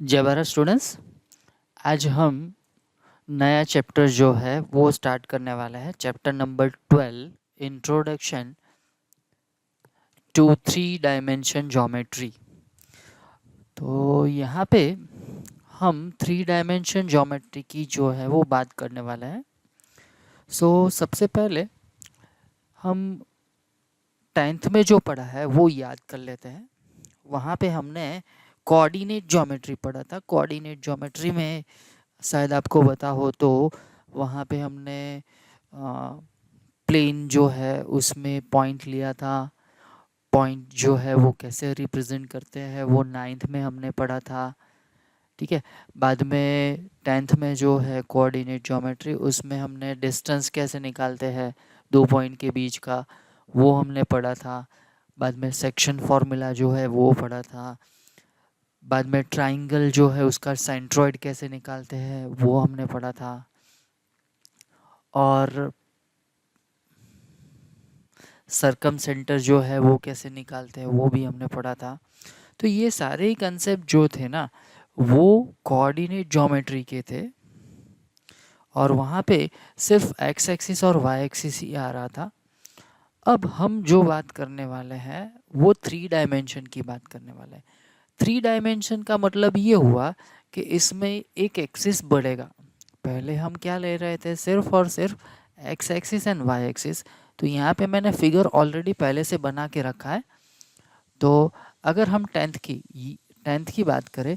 जय भारत स्टूडेंट्स। आज हम नया चैप्टर जो है वो स्टार्ट करने वाला है। Chapter number 12, introduction to three dimension geometry. तो यहाँ पे हम थ्री डायमेंशन ज्योमेट्री की जो है वो बात करने वाला है। सबसे पहले हम 10th में जो पढ़ा है वो याद कर लेते हैं। वहाँ पे हमने कोऑर्डिनेट ज्योमेट्री पढ़ा था। कोऑर्डिनेट ज्योमेट्री में शायद आपको पता हो तो वहाँ पे हमने प्लेन जो है उसमें पॉइंट लिया था। पॉइंट जो है वो कैसे रिप्रेजेंट करते हैं वो 9th में हमने पढ़ा था। ठीक है। बाद में 10th में जो है कोऑर्डिनेट ज्योमेट्री, उसमें हमने डिस्टेंस कैसे निकालते हैं दो पॉइंट के बीच का, वो हमने पढ़ा था। बाद में सेक्शन फॉर्मूला जो है वो पढ़ा था। बाद में ट्राइंगल जो है उसका सेंट्रोइड कैसे निकालते हैं वो हमने पढ़ा था। और सरकम सेंटर जो है वो कैसे निकालते हैं वो भी हमने पढ़ा था। तो ये सारे ही कंसेप्ट जो थे ना वो कोऑर्डिनेट ज्योमेट्री के थे, और वहाँ पे सिर्फ एक्स एक्सिस और वाई एक्सिस ही आ रहा था। अब हम जो बात करने वाले हैं वो थ्री डायमेंशन की बात करने वाले हैं। थ्री डायमेंशन का मतलब ये हुआ कि इसमें एक एक्सिस बढ़ेगा। पहले हम क्या ले रहे थे, सिर्फ और सिर्फ X axis and Y axis. तो यहाँ पे मैंने फिगर ऑलरेडी पहले से बना के रखा है। तो अगर हम टेंथ की बात करें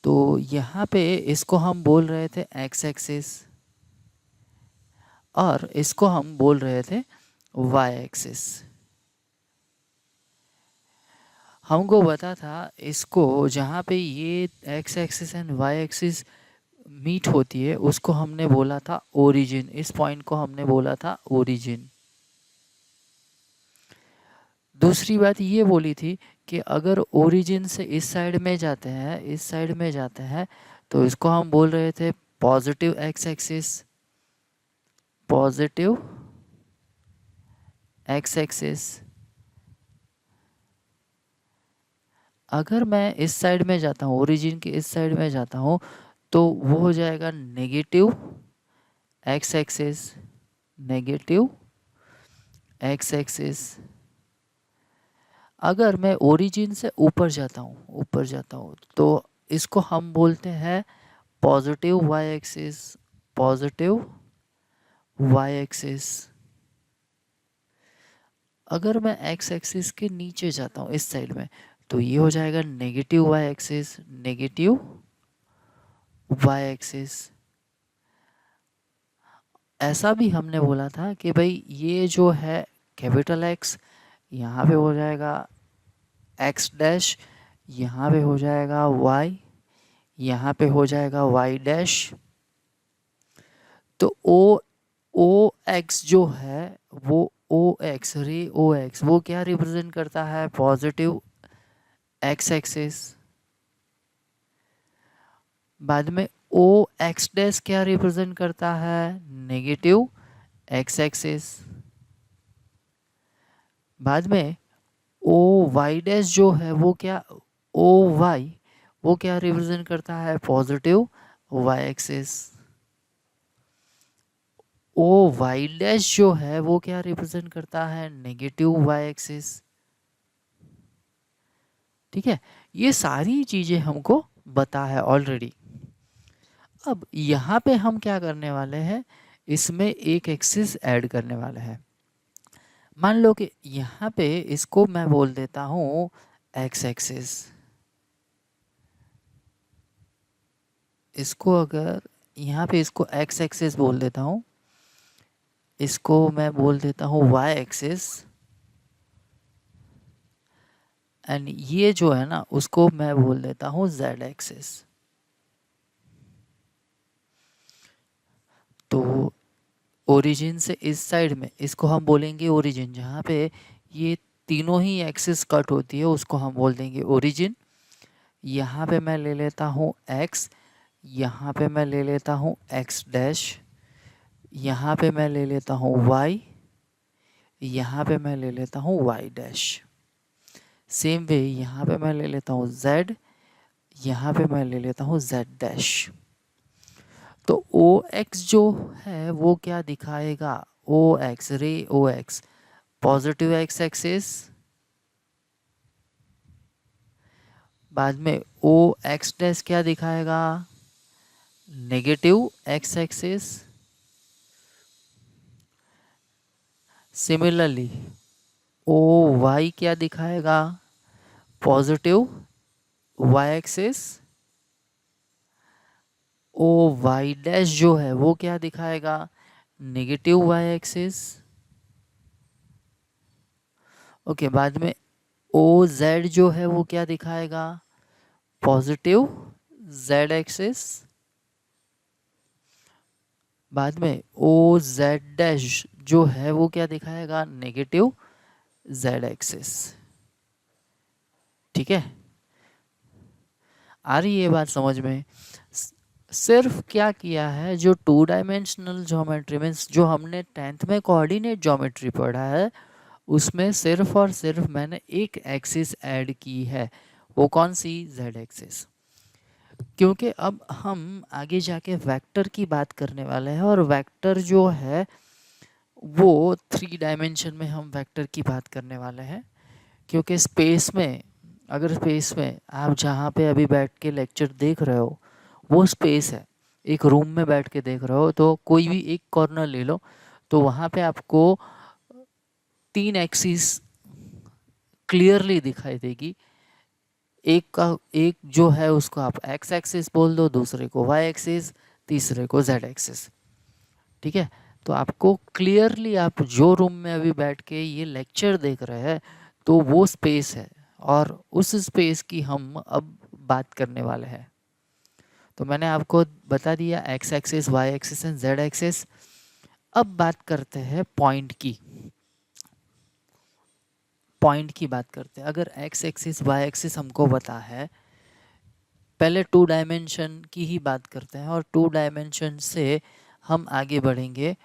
तो यहाँ पे इसको हम बोल रहे थे एक्स एक्सिस, और इसको हम बोल रहे थे वाई एक्सिस। हमको पता था इसको जहाँ पे ये X axis and Y axis meet होती है उसको हमने बोला था ओरिजिन। इस पॉइंट को हमने बोला था ओरिजिन। दूसरी बात ये बोली थी कि अगर ओरिजिन से इस साइड में जाते हैं, इस साइड में जाते हैं, तो इसको हम बोल रहे थे positive X axis, positive X axis. अगर मैं इस साइड में जाता हूँ, ओरिजिन के इस साइड में जाता हूँ, तो वो हो जाएगा negative X axis, negative X axis. अगर मैं ओरिजिन से ऊपर जाता हूँ तो इसको हम बोलते हैं positive Y axis, positive Y axis. अगर मैं एक्स एक्सिस के नीचे जाता हूँ इस साइड में, तो ये हो जाएगा negative Y axis, negative Y axis. ऐसा भी हमने बोला था कि भाई ये जो है कैपिटल एक्स, यहाँ पे हो जाएगा एक्स डैश, यहाँ पे हो जाएगा वाई, यहाँ पे हो जाएगा वाई डैश। तो ओ एक्स जो है वो ओ एक्स, रे ओ एक्स, वो क्या रिप्रेजेंट करता है, पॉजिटिव एक्स एक्सिस। बाद में ओ एक्स डैश क्या रिप्रेजेंट करता है, नेगेटिव एक्स एक्सिस। बाद में ओ वाई डैश जो है वो क्या, ओ वाई, वो क्या रिप्रेजेंट करता है, positive Y axis. O Y dash जो है वो क्या रिप्रेजेंट करता है, नेगेटिव वाई एक्सिस। ठीक है, ये सारी चीजें हमको बता है ऑलरेडी। अब यहाँ पे हम क्या करने वाले हैं, इसमें एक एक्सिस ऐड करने वाले हैं। मान लो कि यहाँ पे इसको मैं बोल देता हूँ एक्स एक्सिस। इसको अगर यहाँ पे इसको एक्स एक्सिस बोल देता हूँ, इसको मैं बोल देता हूँ वाई एक्सिस, एंड ये जो है ना उसको मैं बोल देता हूँ जेड एक्सिस। तो ओरिजिन से इस साइड में इसको हम बोलेंगे ओरिजिन, जहाँ पे ये तीनों ही एक्सिस कट होती है उसको हम बोल देंगे ओरिजिन। यहाँ पे मैं ले लेता हूँ एक्स, यहाँ पे मैं ले लेता हूँ एक्स डैश, यहाँ पे मैं ले लेता हूँ वाई, यहाँ पे मैं ले लेता हूँ वाई डैश। सेम वे यहाँ पे मैं ले लेता हूँ जेड, यहाँ पे मैं ले लेता हूँ z डैश। तो ओ एक्स जो है वो क्या दिखाएगा, O X ray O X positive X axis, बाद में ओ एक्स डैश क्या दिखाएगा, negative X axis. Similarly O Y क्या दिखाएगा, positive Y axis. O Y dash जो है वो क्या दिखाएगा, नेगेटिव वाई एक्सिस। ओके, बाद में ओ जेड जो है वो क्या दिखाएगा, पॉजिटिव जेड एक्सिस। बाद में ओ जेड डैश जो है वो क्या दिखाएगा, नेगेटिव जेड एक्सिस। ठीक है, आ रही है ये बात समझ में। सिर्फ क्या किया है, जो टू डायमेंशनल ज्योमेट्री मीन्स जो हमने 10th में कोऑर्डिनेट ज्योमेट्री पढ़ा है उसमें सिर्फ और सिर्फ मैंने एक एक्सिस ऐड की है, वो कौन सी, जेड एक्सिस। क्योंकि अब हम आगे जाके वेक्टर की बात करने वाले हैं और वेक्टर जो है वो 3 डायमेंशन में हम वेक्टर की बात करने वाले हैं। क्योंकि स्पेस में, अगर स्पेस में आप जहाँ पे अभी बैठ के लेक्चर देख रहे हो वो स्पेस है, एक रूम में बैठ के देख रहे हो तो कोई भी एक कॉर्नर ले लो, तो वहाँ पे आपको 3 एक्सिस क्लियरली दिखाई देगी। एक जो है उसको आप एक्स एक्सिस बोल दो, दूसरे को वाई एक्सिस, तीसरे को जेड एक्सिस। ठीक है, तो आपको क्लियरली, आप जो रूम में अभी बैठ के ये लेक्चर देख रहे हैं तो वो स्पेस है और उस स्पेस की हम अब बात करने वाले हैं। तो मैंने आपको बता दिया X axis Y axis and Z axis. अब बात करते हैं पॉइंट की, पॉइंट की बात करते हैं। अगर एक्स एक्सिस वाई एक्सिस हमको पता है, पहले 2 डायमेंशन की ही बात करते हैं और 2 डायमेंशन से हम आगे बढ़ेंगे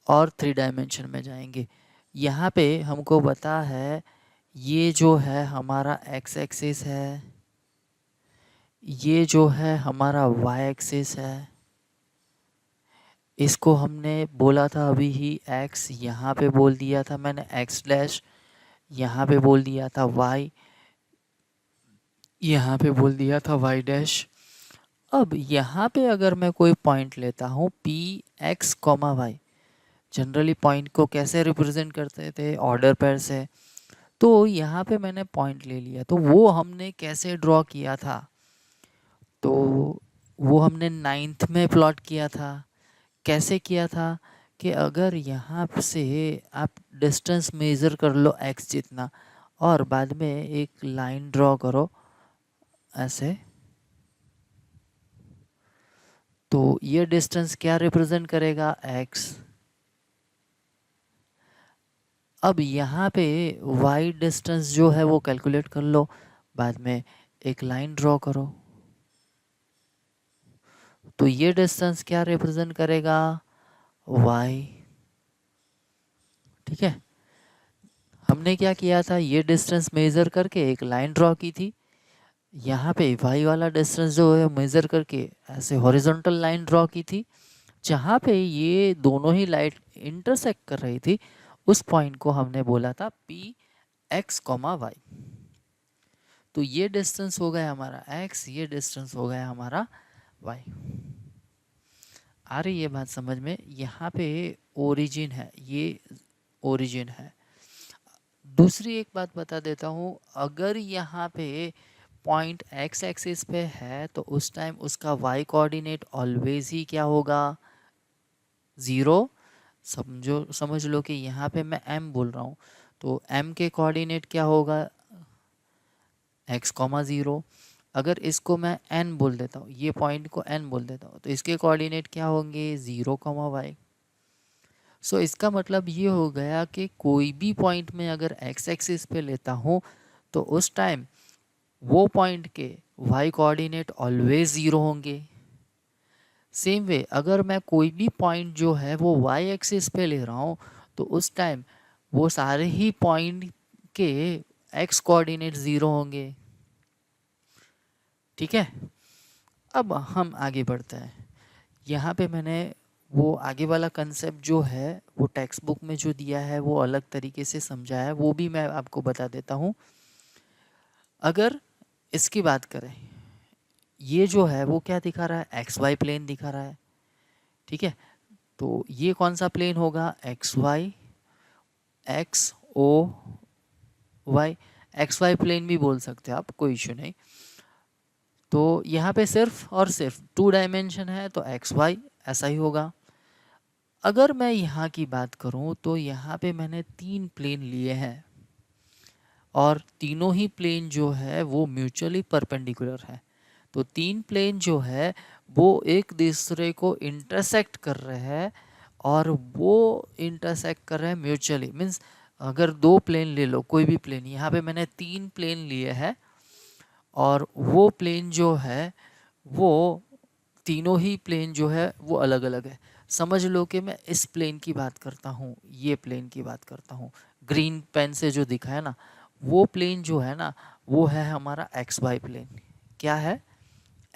और 3 डायमेंशन में जाएंगे। यहाँ पे हमको पता है ये जो है हमारा एक्स एक्सिस है, ये जो है हमारा वाई एक्सिस है, इसको हमने बोला था अभी ही एक्स, यहाँ पे बोल दिया था मैंने एक्स डैश, यहाँ पे बोल दिया था वाई, यहाँ पे बोल दिया था वाई डैश। अब यहाँ पे अगर मैं कोई पॉइंट लेता हूँ P X comma Y, generally point को कैसे रिप्रेजेंट करते थे, ऑर्डर पेयर से। तो यहाँ पे मैंने पॉइंट ले लिया, तो वो हमने कैसे ड्रॉ किया था, तो वो हमने 9th में प्लॉट किया था। कैसे किया था कि अगर यहाँ से आप डिस्टेंस मेज़र कर लो x जितना और बाद में एक लाइन ड्रॉ करो ऐसे, तो ये डिस्टेंस क्या रिप्रेजेंट करेगा, x। अब यहाँ पे y डिस्टेंस जो है वो कैलकुलेट कर लो, बाद में एक लाइन ड्रॉ करो, तो ये डिस्टेंस क्या रिप्रेजेंट करेगा, y। ठीक है, हमने क्या किया था, ये डिस्टेंस मेज़र करके एक लाइन ड्रॉ की थी, यहाँ पे y वाला डिस्टेंस जो है मेज़र करके ऐसे हॉरिजॉन्टल लाइन ड्रॉ की थी, जहाँ पे ये दोनों ही लाइट इंटरसेक्ट कर रही थी उस पॉइंट को हमने बोला था पी एक्स कॉमा वाई। तो ये डिस्टेंस हो गया हमारा x, ये डिस्टेंस हो गया हमारा y। आ रही है बात समझ में। यहाँ पे ओरिजिन है, ये ओरिजिन है। दूसरी एक बात बता देता हूँ, अगर यहाँ पे पॉइंट एक्स एक्सिस पे है तो उस टाइम उसका वाई कोऑर्डिनेट ऑलवेज ही क्या होगा, ज़ीरो। समझ लो कि यहाँ पे मैं m बोल रहा हूँ तो m के कोऑर्डिनेट क्या होगा, x कॉमा ज़ीरो। अगर इसको मैं n बोल देता हूँ, ये पॉइंट को n बोल देता हूँ, तो इसके कोऑर्डिनेट क्या होंगे, 0 कॉमा वाई। सो इसका मतलब ये हो गया कि कोई भी पॉइंट में अगर x एक्सिस पे लेता हूँ तो उस टाइम वो पॉइंट के y कोऑर्डिनेट ऑलवेज 0 होंगे। सेम वे अगर मैं कोई भी पॉइंट जो है वो y एक्सिस पे ले रहा हूँ तो उस टाइम वो सारे ही पॉइंट के x कोऑर्डिनेट 0 होंगे। ठीक है, अब हम आगे बढ़ते हैं। यहाँ पे मैंने वो आगे वाला कंसेप्ट जो है वो टेक्स्ट बुक में जो दिया है वो अलग तरीके से समझाया है, वो भी मैं आपको बता देता हूँ। अगर इसकी बात करें, ये जो है वो क्या दिखा रहा है, एक्स वाई प्लेन दिखा रहा है। ठीक है, तो ये कौन सा प्लेन होगा, X Y, X O Y, X Y plane भी बोल सकते हैं आप, कोई इशू नहीं। तो यहाँ पे सिर्फ और सिर्फ 2 डायमेंशन है तो एक्स वाई ऐसा ही होगा। अगर मैं यहाँ की बात करूँ तो यहाँ पे मैंने 3 प्लेन लिए हैं और तीनों ही प्लेन जो है वो म्यूचुअली परपेंडिकुलर है। तो 3 प्लेन जो है वो एक दूसरे को इंटरसेक्ट कर रहे हैं और वो इंटरसेक्ट कर रहे हैं म्यूचुअली, मीन्स अगर 2 प्लेन ले लो, कोई भी प्लेन, यहाँ पे मैंने 3 प्लेन लिए हैं और वो प्लेन जो है वो तीनों ही प्लेन जो है वो अलग अलग है। समझ लो कि मैं इस प्लेन की बात करता हूँ, ये प्लेन की बात करता हूँ, ग्रीन पेन से जो दिखा है ना, वो प्लेन जो है ना वो है हमारा एक्स वाई प्लेन। क्या है,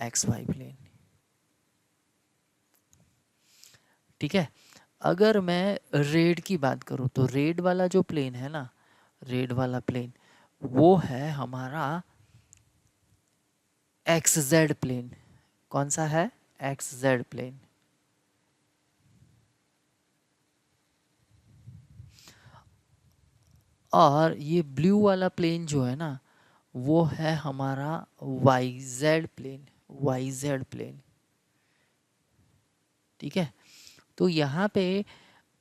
एक्स वाई प्लेन। ठीक है, अगर मैं रेड की बात करूँ तो रेड वाला जो प्लेन है ना, रेड वाला प्लेन वो है हमारा एक्स जेड प्लेन। कौन सा है, एक्स जेड प्लेन। और ये ब्लू वाला प्लेन जो है ना वो है हमारा Y Z plane, Y Z plane. ठीक है, तो यहाँ पे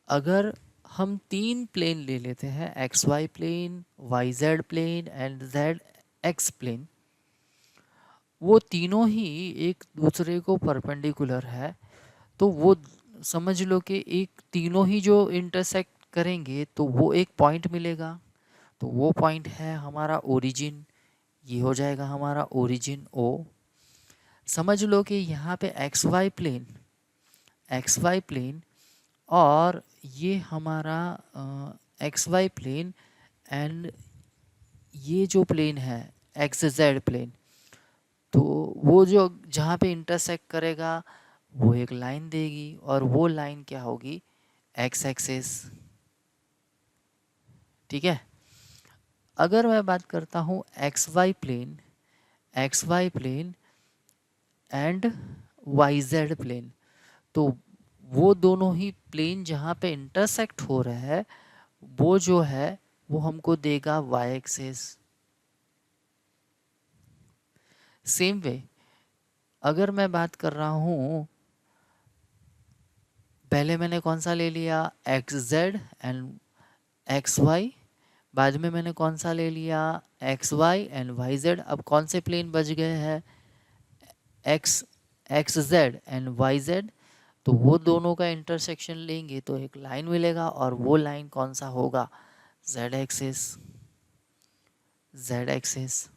अगर हम 3 प्लेन ले लेते हैं, X Y plane, Y Z plane and Z X plane, वो तीनों ही एक दूसरे को परपेंडिकुलर है। तो वो समझ लो कि एक तीनों ही जो इंटरसेक्ट करेंगे तो वो एक पॉइंट मिलेगा। तो वो पॉइंट है हमारा ओरिजिन, ये हो जाएगा हमारा ओरिजिन ओ। समझ लो कि यहाँ पे X Y plane, X Y plane और ये हमारा एक्स वाई प्लेन एंड ये जो प्लेन है एक्स जेड प्लेन, तो वो जो जहाँ पे इंटरसेक्ट करेगा वो एक लाइन देगी और वो लाइन क्या होगी, एक्स एक्सिस। ठीक है, अगर मैं बात करता हूँ X Y plane, X Y plane and Y Z plane, तो वो दोनों ही प्लेन जहाँ पे इंटरसेक्ट हो रहा है वो जो है वो हमको देगा वाई एक्सिस। सेम वे अगर मैं बात कर रहा हूँ, पहले मैंने कौन सा ले लिया, X Z and X Y, बाद में मैंने कौन सा ले लिया, X Y and Y Z. अब कौन से प्लेन बच गए हैं, X X Z and Y Z. तो वो दोनों का इंटरसेक्शन लेंगे तो एक लाइन मिलेगा और वो लाइन कौन सा होगा, जेड एक्सिस, जेड एक्सिस।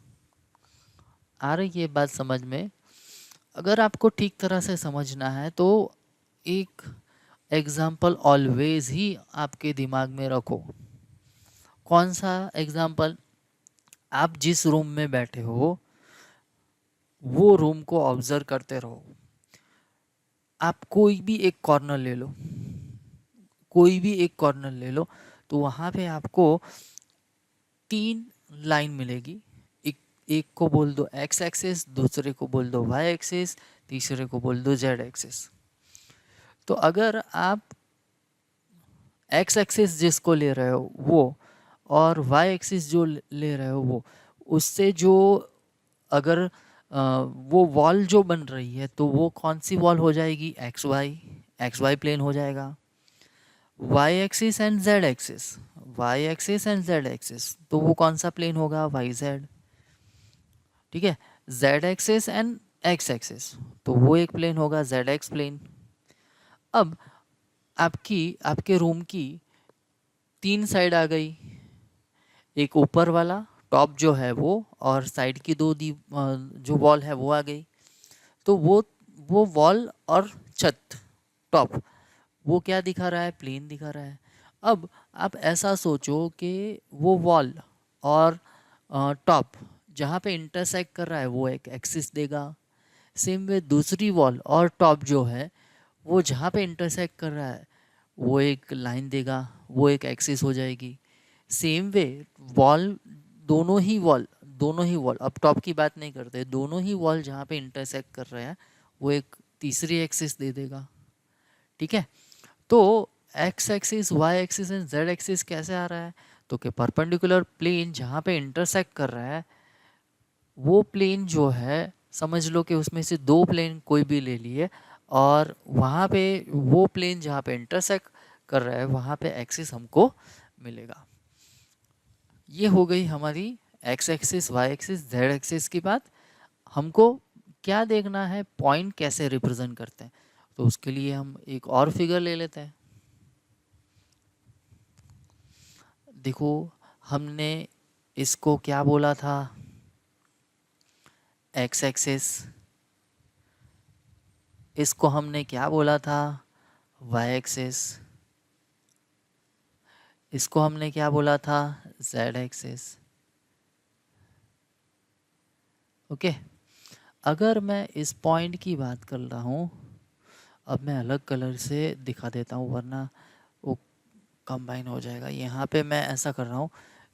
आ रही है बात समझ में। अगर आपको ठीक तरह से समझना है तो एक एग्जाम्पल ऑलवेज ही आपके दिमाग में रखो। कौन सा एग्जाम्पल, आप जिस रूम में बैठे हो वो रूम को ऑब्जर्व करते रहो। आप कोई भी एक कॉर्नर ले लो, कोई भी एक कॉर्नर ले लो, तो वहाँ पे आपको 3 लाइन मिलेगी। एक एक को बोल दो एक्स एक्सिस, दूसरे को बोल दो वाई एक्सिस, तीसरे को बोल दो जेड एक्सिस। तो अगर आप एक्स एक्सिस जिसको ले रहे हो वो और वाई एक्सिस जो ले रहे हो वो, उससे जो अगर वो वॉल जो बन रही है तो वो कौन सी वॉल हो जाएगी, एक्स वाई प्लेन हो जाएगा। Y axis and Z axis, Y axis and Z axis, तो वो कौन सा प्लेन होगा, वाई जेड। ठीक है, Z axis and X axis, तो वो एक प्लेन होगा, जेड एक्स प्लेन। अब आपके रूम की 3 साइड आ गई, एक ऊपर वाला टॉप जो है वो और साइड की 2 जो वॉल है वो आ गई। तो वो वॉल और छत, टॉप, वो क्या दिखा रहा है, प्लेन दिखा रहा है। अब आप ऐसा सोचो कि वो वॉल और टॉप जहाँ पे इंटरसेक्ट कर रहा है वो एक एक्सिस देगा। सेम वे दूसरी वॉल और टॉप जो है वो जहाँ पे इंटरसेक्ट कर रहा है वो एक लाइन देगा, वो एक एक्सिस हो जाएगी। सेम वे वॉल, दोनों ही वॉल, अब टॉप की बात नहीं करते, दोनों ही वॉल जहाँ पे इंटरसेक्ट कर रहे हैं वो एक तीसरी एक्सिस दे देगा। ठीक है, तो X axis, Y axis and Z axis कैसे आ रहा है? तो कि परपेंडिकुलर प्लेन जहाँ पे इंटरसेक्ट कर रहा है वो प्लेन जो है, समझ लो कि उसमें से दो प्लेन कोई भी ले लिए और वहाँ पे वो प्लेन जहाँ पे इंटरसेक्ट कर रहा है वहाँ पे एक्सिस हमको मिलेगा। ये हो गई हमारी X axis, Y axis, Z axis की बात। हमको क्या देखना है, पॉइंट कैसे रिप्रेजेंट करते हैं। तो उसके लिए हम एक और फिगर ले लेते हैं। देखो, हमने इसको क्या बोला था, एक्स एक्सिस, इसको हमने क्या बोला था, वाई एक्सिस, इसको हमने क्या बोला था, जेड एक्सिस। ओके, अगर मैं इस पॉइंट की बात कर रहा हूँ, अब मैं अलग कलर से दिखा देता हूँ वरना वो कंबाइन हो जाएगा। यहाँ पे मैं ऐसा कर रहा हूँ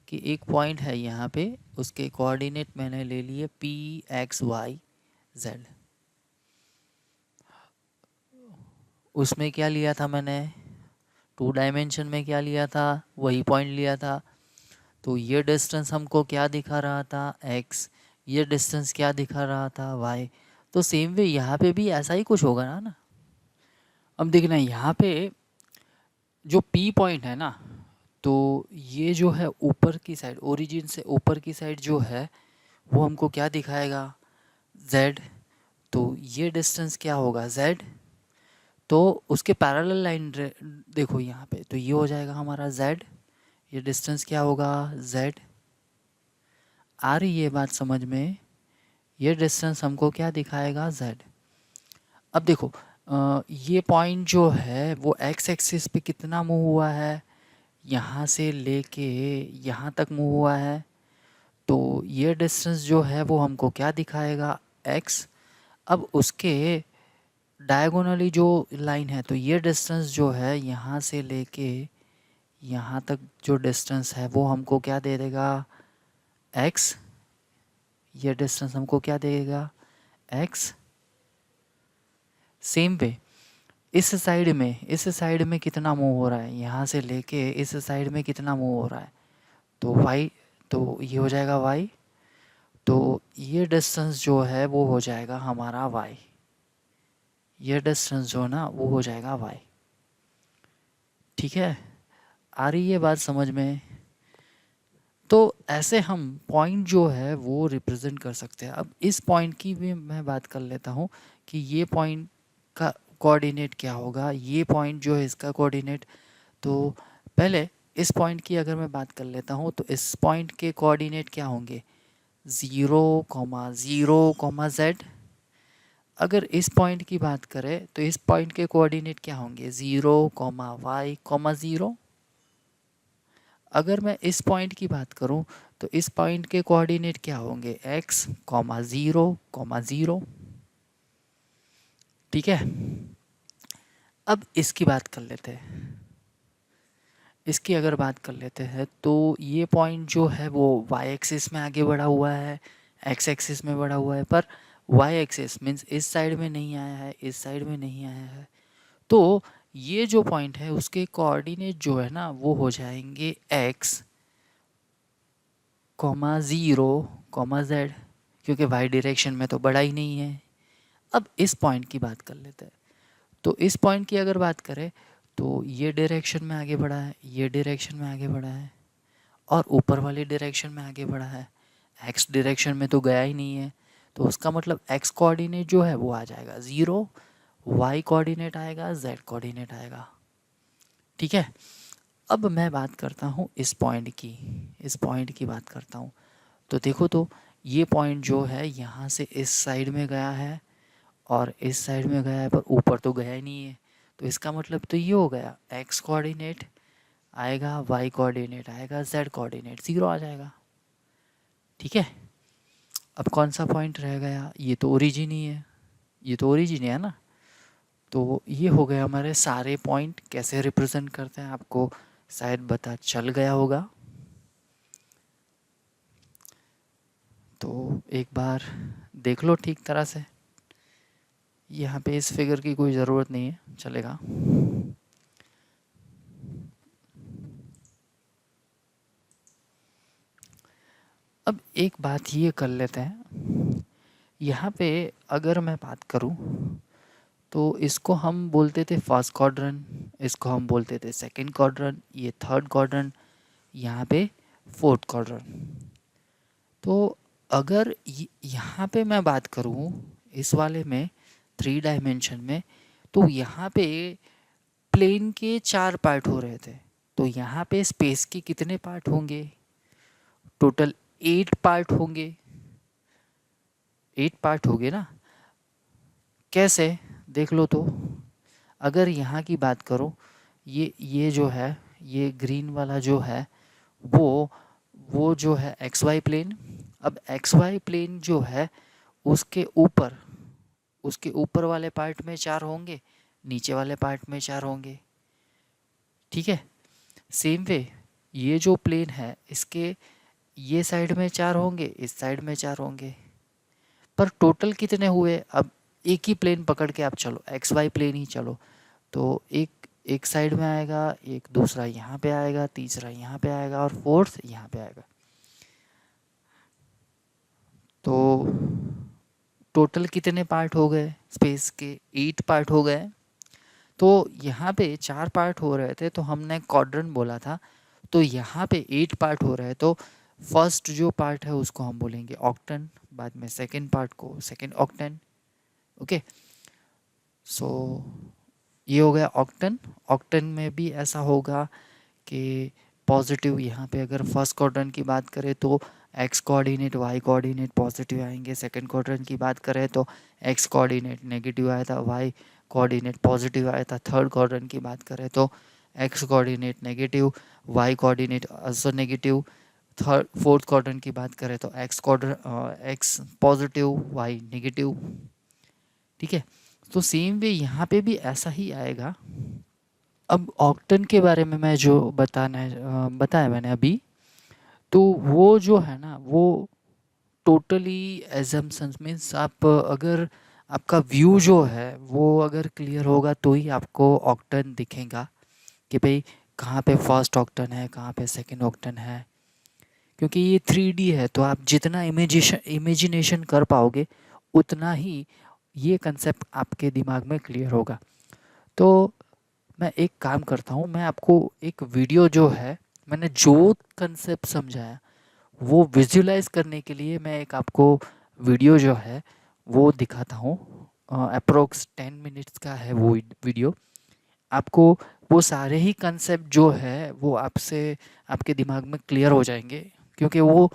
कि एक पॉइंट है यहाँ पे, उसके कोऑर्डिनेट मैंने ले लिए पी एक्स वाई जेड। उसमें क्या लिया था मैंने, 2 डायमेंशन में क्या लिया था, वही पॉइंट लिया था। तो ये डिस्टेंस हमको क्या दिखा रहा था, x, ये डिस्टेंस क्या दिखा रहा था, y। तो सेम वे यहाँ पे भी ऐसा ही कुछ होगा ना। अब देखना यहाँ पे जो p पॉइंट है ना, तो ये जो है ऊपर की साइड, ओरिजिन से ऊपर की साइड जो है वो हमको क्या दिखाएगा, z। तो ये डिस्टेंस क्या होगा, z। तो उसके पैरेलल लाइन देखो यहाँ पे, तो ये हो जाएगा हमारा z। ये डिस्टेंस क्या होगा, z। आ रही है बात समझ में? ये डिस्टेंस हमको क्या दिखाएगा, z। अब देखो ये पॉइंट जो है वो x एक्सिस पे कितना मूव हुआ है, यहाँ से लेके यहाँ तक मूव हुआ है। तो ये डिस्टेंस जो है वो हमको क्या दिखाएगा, x। अब उसके डायगोनली जो लाइन है, तो ये डिस्टेंस जो है यहाँ से लेके यहाँ तक जो डिस्टेंस है वो हमको क्या दे देगा, x। ये डिस्टेंस हमको क्या देगा, x। सेम वे इस साइड में कितना मूव हो रहा है, यहाँ से लेके इस साइड में कितना मूव हो रहा है, तो y। तो ये हो जाएगा y। तो ये डिस्टेंस जो है वो हो जाएगा हमारा y। ये डिस्टेंस जो ना वो हो जाएगा y। ठीक है, आ रही है बात समझ में? तो ऐसे हम पॉइंट जो है वो रिप्रेजेंट कर सकते हैं। अब इस पॉइंट की भी मैं बात कर लेता हूँ कि ये पॉइंट का कोऑर्डिनेट क्या होगा, ये पॉइंट जो है इसका कोऑर्डिनेट। तो पहले इस पॉइंट की अगर मैं बात कर लेता हूँ तो इस पॉइंट के कोऑर्डिनेट क्या होंगे, 0,0,z। अगर इस पॉइंट की बात करें तो इस पॉइंट के कोऑर्डिनेट क्या होंगे, 0,y,0। अगर मैं इस पॉइंट की बात करूं तो इस पॉइंट के कोऑर्डिनेट क्या होंगे, x, 0,0। ठीक है, अब इसकी बात कर लेते हैं। इसकी अगर बात कर लेते हैं तो ये पॉइंट जो है वो y एक्सिस में आगे बढ़ा हुआ है, x एक्सिस में बढ़ा हुआ है, पर y एक्सिस मीन्स इस साइड में नहीं आया है, इस साइड में नहीं आया है। तो ये जो पॉइंट है उसके कोऑर्डिनेट जो है ना वो हो जाएंगे x, 0, z, क्योंकि y डायरेक्शन में तो बढ़ा ही नहीं है। अब इस पॉइंट की बात कर लेते हैं। तो इस पॉइंट की अगर बात करें तो ये डायरेक्शन में आगे बढ़ा है, ये डायरेक्शन में आगे बढ़ा है और ऊपर वाली डायरेक्शन में आगे बढ़ा है। एक्स डायरेक्शन में तो गया ही नहीं है, तो उसका मतलब एक्स कोऑर्डिनेट जो है वो आ जाएगा 0, वाई कोऑर्डिनेट आएगा, जेड कोऑर्डिनेट आएगा। ठीक है, अब मैं बात करता हूँ इस पॉइंट की बात करता हूँ। तो देखो, तो ये पॉइंट जो है यहाँ से इस साइड में गया है और इस साइड में गया है, पर ऊपर तो गया ही नहीं है। तो इसका मतलब तो ये हो गया, एक्स कोऑर्डिनेट आएगा, वाई कोऑर्डिनेट आएगा, जेड कोऑर्डिनेट 0 आ जाएगा। ठीक है, अब कौन सा पॉइंट रह गया, ये तो ओरिजिन ही है, ये तो ओरिजिन है ना। तो ये हो गए हमारे सारे पॉइंट कैसे रिप्रेजेंट करते हैं, आपको शायद पता चल गया होगा। तो एक बार देख लो ठीक तरह से। यहाँ पे इस फिगर की कोई ज़रूरत नहीं है, चलेगा। अब एक बात ये कर लेते हैं, यहाँ पे अगर मैं बात करूँ तो इसको हम बोलते थे फर्स्ट क्वाड्रेंट, इसको हम बोलते थे सेकंड क्वाड्रेंट, ये थर्ड क्वाड्रेंट, यहाँ पे फोर्थ क्वाड्रेंट। तो अगर यहाँ पे मैं बात करूँ इस वाले में 3 डायमेंशन में, तो यहाँ पे प्लेन के 4 पार्ट हो रहे थे। तो यहाँ पे स्पेस के कितने पार्ट होंगे, टोटल 8 पार्ट होंगे, 8 पार्ट हो गए ना। कैसे देख लो तो, अगर यहाँ की बात करो, ये जो है, ये ग्रीन वाला जो है वो जो है एक्स वाई प्लेन। अब एक्स वाई प्लेन जो है उसके ऊपर वाले पार्ट में 4 होंगे, नीचे वाले पार्ट में 4 होंगे, ठीक है। सेम वे ये जो प्लेन है इसके ये साइड में 4 होंगे, इस साइड में 4 होंगे, पर टोटल कितने हुए। अब एक ही प्लेन पकड़ के आप चलो, एक्स वाई प्लेन ही चलो, तो एक साइड में आएगा, एक दूसरा यहाँ पे आएगा, तीसरा यहाँ पे आएगा और फोर्थ यहाँ पे आएगा। तो टोटल कितने पार्ट हो गए स्पेस के, 8 पार्ट हो गए। तो यहाँ पे 4 पार्ट हो रहे थे तो हमने क्वाड्रेंट बोला था, तो यहाँ पे 8 पार्ट हो रहे हैं, तो फर्स्ट जो पार्ट है उसको हम बोलेंगे ऑक्टेन, बाद में सेकंड पार्ट को सेकंड ऑक्टेन। ओके, सो ये हो गया ऑक्टेन। ऑक्टेन में भी ऐसा होगा कि पॉजिटिव, यहाँ पे अगर फर्स्ट क्वाड्रेंट की बात करें तो X coordinate Y coordinate positive आएंगे, सेकंड क्वाड्रेंट की बात करें तो एक्स कोऑर्डिनेट नेगेटिव आया था, वाई कोऑर्डिनेट पॉजिटिव आया था। थर्ड क्वाड्रेंट की बात करें तो X coordinate negative, Y coordinate also negative. Third fourth quadrant की बात करें तो एक्स पॉजिटिव वाई नेगेटिव, ठीक है। तो सेम वे यहाँ पे भी ऐसा ही आएगा। अब ऑक्टेन के बारे में मैं जो बताया मैंने अभी, तो वो जो है ना वो टोटली एजम्पशंस मीन्स, आप अगर आपका व्यू जो है वो अगर क्लियर होगा तो ही आपको ऑक्टेन दिखेगा कि भाई कहाँ पे फर्स्ट ऑक्टेन है, कहाँ पे सेकंड ऑक्टेन है। क्योंकि ये 3D है तो आप जितना इमेजिनेशन कर पाओगे उतना ही ये कंसेप्ट आपके दिमाग में क्लियर होगा। तो मैं एक काम करता हूँ, मैं आपको एक वीडियो जो है मैंने जो कंसेप्ट समझाया वो विजुलाइज करने के लिए मैं एक आपको वीडियो जो है वो दिखाता हूँ। अप्रोक्स 10 मिनट्स का है वो वीडियो। आपको वो सारे ही कंसेप्ट जो है वो आपसे आपके दिमाग में क्लियर हो जाएंगे, क्योंकि वो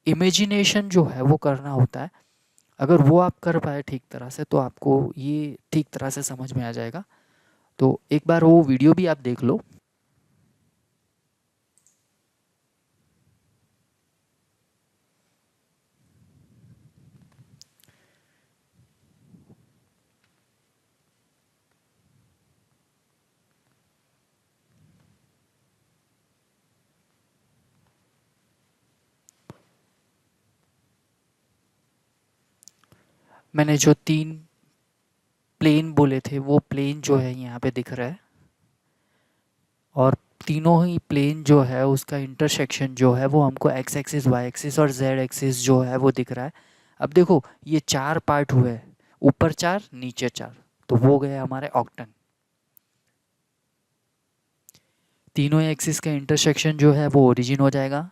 इमेजिनेशन जो है वो करना होता है। अगर वो आप कर पाए ठीक तरह से तो आपको ये ठीक तरह से समझ में आ जाएगा। तो एक बार वो वीडियो भी आप देख लो। मैंने जो 3 प्लेन बोले थे वो प्लेन जो है यहाँ पे दिख रहा है, और तीनों ही प्लेन जो है उसका इंटरसेक्शन जो है वो हमको एक्स एक्सिस वाई एक्सिस और जेड एक्सिस जो है वो दिख रहा है। अब देखो ये 4 पार्ट हुए, ऊपर 4 नीचे 4, तो वो गए हमारे ऑक्टेन। तीनों एक्सिस का इंटरसेक्शन जो है वो ओरिजिन हो जाएगा।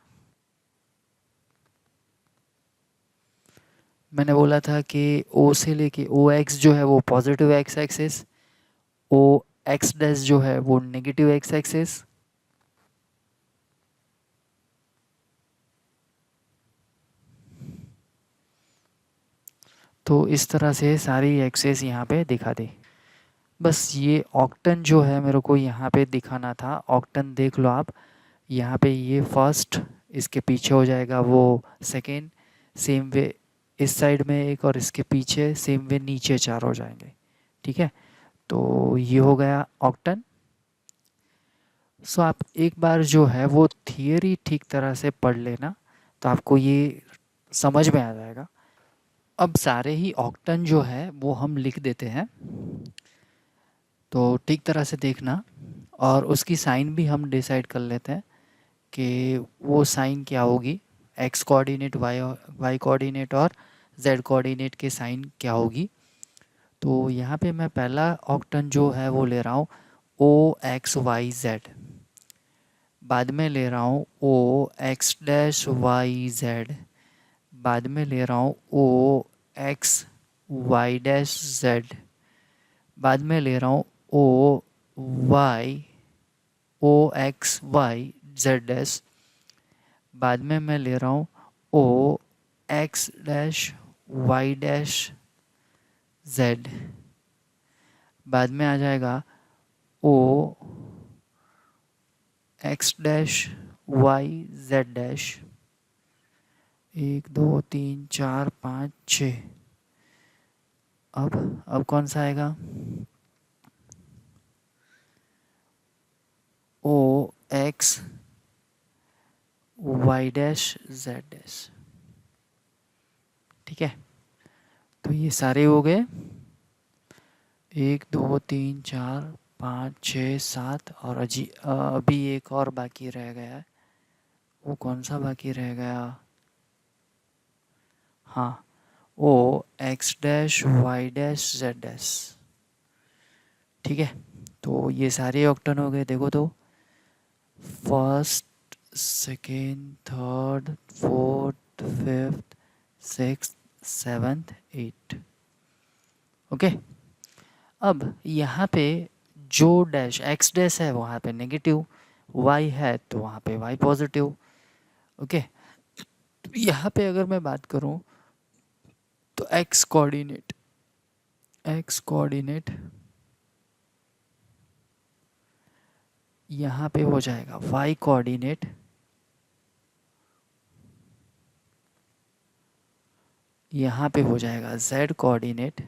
मैंने बोला था कि ओ से लेके ओ एक्स जो है वो पॉजिटिव एक्स एक्सिस, ओ एक्स डैश जो है वो नेगेटिव एक्स एक्सिस, तो इस तरह से सारी एक्सेस यहाँ पे दिखा दी। बस ये ऑक्टेन जो है मेरे को यहाँ पे दिखाना था। ऑक्टेन देख लो आप, यहाँ पे ये फर्स्ट, इसके पीछे हो जाएगा वो सेकेंड, सेम वे इस साइड में एक और इसके पीछे सेम वे नीचे 4 हो जाएंगे। ठीक है, तो ये हो गया ऑक्टन। सो आप एक बार जो है वो थियरी ठीक तरह से पढ़ लेना तो आपको ये समझ में आ जाएगा। अब सारे ही ऑक्टन जो है वो हम लिख देते हैं, तो ठीक तरह से देखना। और उसकी साइन भी हम डिसाइड कर लेते हैं कि वो साइन क्या होगी, एक्स कोऑर्डिनेट, वाई कोऑर्डिनेट और जेड कोऑर्डिनेट के साइन क्या होगी। तो यहाँ पे मैं पहला ऑक्टन जो है वो ले रहा हूँ ओ एक्स वाई जेड, बाद में ले रहा हूँ O X dash Y Z, बाद में ले रहा हूँ O X Y dash Z, बाद में ले रहा हूँ O Y O X Y Z dash, बाद में मैं ले रहा हूँ O X dash Y dash Z, बाद में आ जाएगा O X dash Y Z dash, 1 2 3 4 5 6। अब कौन सा आएगा, O X Y dash Z dash. ठीक है, तो ये सारे हो गए, 1 2 3 4 5 6 7, और अभी एक और बाकी रह गया है। वो कौन सा बाकी रह गया, हाँ, O X dash Y dash Z dash. ठीक है, तो ये सारे ऑक्टन हो गए। देखो तो first, second, third, fourth, fifth, sixth, seventh, eight. Okay, अब यहाँ पे जो डैश एक्स डैश है वहाँ पे नेगेटिव, वाई है तो वहाँ पे वाई पॉजिटिव। ओके, तो यहाँ पे अगर मैं बात करूँ तो एक्स कोऑर्डिनेट यहाँ पे हो जाएगा वाई कोऑर्डिनेट, यहाँ पे हो जाएगा जेड कोऑर्डिनेट।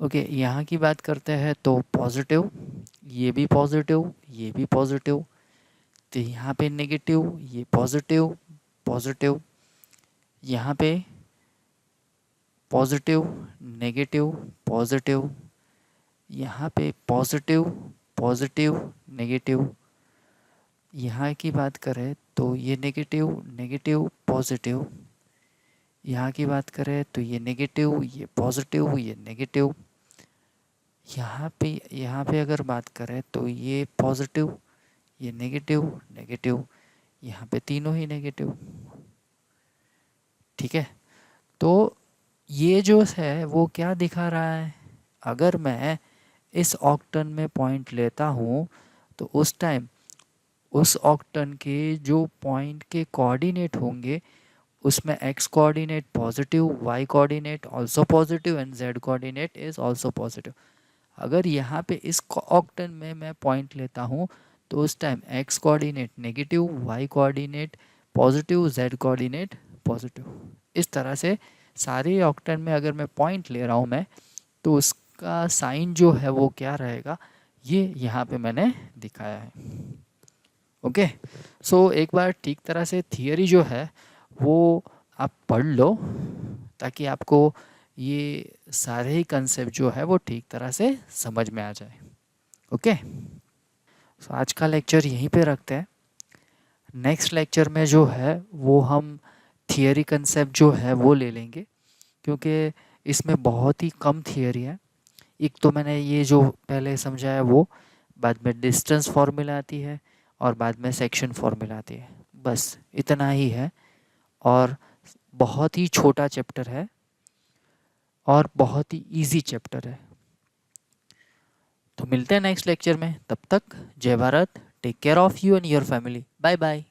ओके, यहाँ की बात करते हैं तो पॉजिटिव, ये भी पॉजिटिव, ये भी पॉजिटिव, तो यहाँ पे नेगेटिव, ये पॉजिटिव पॉजिटिव, यहाँ पे पॉजिटिव नेगेटिव पॉजिटिव, यहाँ पे पॉजिटिव पॉजिटिव नेगेटिव, यहाँ की बात करें तो ये नेगेटिव नेगेटिव पॉजिटिव, यहाँ की बात करें तो ये नेगेटिव, ये पॉजिटिव, ये नेगेटिव, यहाँ पे अगर बात करें तो ये पॉजिटिव, ये नेगेटिव नेगेटिव, यहाँ पे तीनों ही नेगेटिव। ठीक है, तो ये जो है वो क्या दिखा रहा है, अगर मैं इस ऑक्टन में पॉइंट लेता हूँ तो उस टाइम उस ऑक्टन के जो पॉइंट के कोऑर्डिनेट होंगे उसमें x coordinate positive, y coordinate also positive and z coordinate is also positive. अगर यहाँ पे इस ऑक्टन में मैं पॉइंट लेता हूँ तो उस time x coordinate negative, Y coordinate positive, z coordinate positive. इस तरह से सारे ऑक्टन में अगर मैं पॉइंट ले रहा हूँ मैं, तो उसका साइन जो है वो क्या रहेगा, ये यहाँ पे मैंने दिखाया है। ओके, सो एक बार ठीक तरह से थियरी जो है वो आप पढ़ लो ताकि आपको ये सारे ही कंसेप्ट जो है वो ठीक तरह से समझ में आ जाए। ओके, सो आज का लेक्चर यहीं पे रखते हैं। नेक्स्ट लेक्चर में जो है वो हम थियरी कंसेप्ट जो है वो ले लेंगे, क्योंकि इसमें बहुत ही कम थियरी है। एक तो मैंने ये जो पहले समझाया वो, बाद में डिस्टेंस फार्मूला आती है और बाद में सेक्शन फार्मूला आती है, बस इतना ही है। और बहुत ही छोटा चैप्टर है और बहुत ही इजी चैप्टर है। तो मिलते हैं नेक्स्ट लेक्चर में, तब तक जय Bharat, take care of you and your family, bye bye.